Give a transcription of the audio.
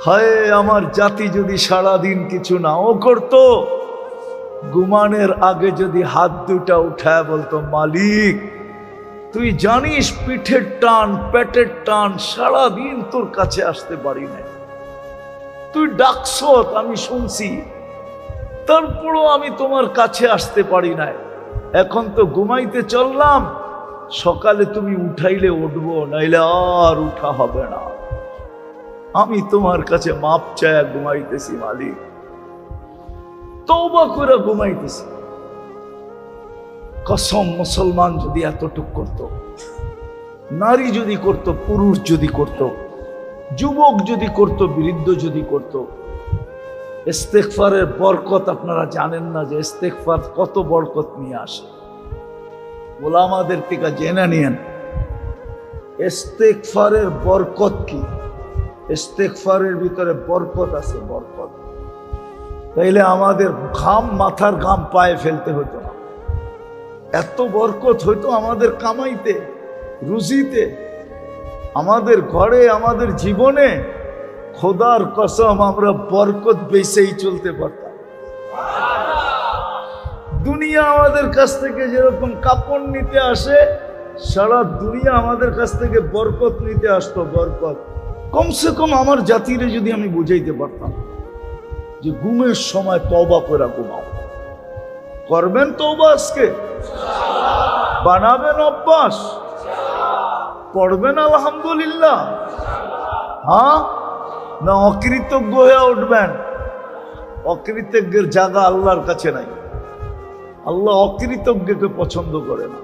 হায় আমার জাতি যদি সারাদিন কিছু নাও করতো, ঘুমানোর আগে যদি হাত দুটা উঠায় বলতো, মালিক তুই জানিস পিঠের টান পেটের টান, সারাদিন তোর কাছে আসতে পারি না, তুই ডাকছ আমি শুনছি, তারপরও আমি তোমার কাছে আসতে পারি না, এখন তো ঘুমাইতে চললাম, সকালে তুমি উঠাইলে উঠবো, নাইলে আর উঠা হবে না, আমি তোমার কাছে মাপ চায়া ঘুমাইতেছি মালিক, তওবা করে ঘুমাইতেছি। কসম, মুসলমান যদি এতটুক করত, নারী যদি করত, পুরুষ যদি করত, যুবক যদি করত, বৃদ্ধ যদি করত, ইস্তেগফারের বরকত আপনারা জানেন না যে ইস্তেগফার কত বরকত নিয়ে আসে। ওলামাদের থেকে জেনে নিয়েন ইস্তেগফারের বরকত কি। ইস্তেগফারের ভিতরে বরকত আছে, বরকত। তাইলে আমাদের ঘাম, মাথার ঘাম পায়ে ফেলতে হতো না, এত বরকত হইতো আমাদের কামাইতে, রুজিতে, আমাদের ঘরে, আমাদের জীবনে। খোদার কসম আমরা বরকত বেচেই চলতে পারতাম। দুনিয়া আমাদের কাছ থেকে যেরকম কাপড় নিতে আসে, সারা দুনিয়া আমাদের কাছ থেকে বরকত নিতে আসতো, বরকত। কমসে কম আমার জাতিরে যদি আমি বুঝাইতে পারতাম যে ঘুমের সময় তওবা করে ঘুমাও, করবেন তওবা, আজকে বানাবেন অভ্যাস, পড়বেন আলহামদুলিল্লাহ, হ্যাঁ না অকৃতজ্ঞ হয়ে উঠবেন? অকৃতজ্ঞের জায়গা আল্লাহর কাছে নাই, আল্লাহ অকৃতজ্ঞকে পছন্দ করে না।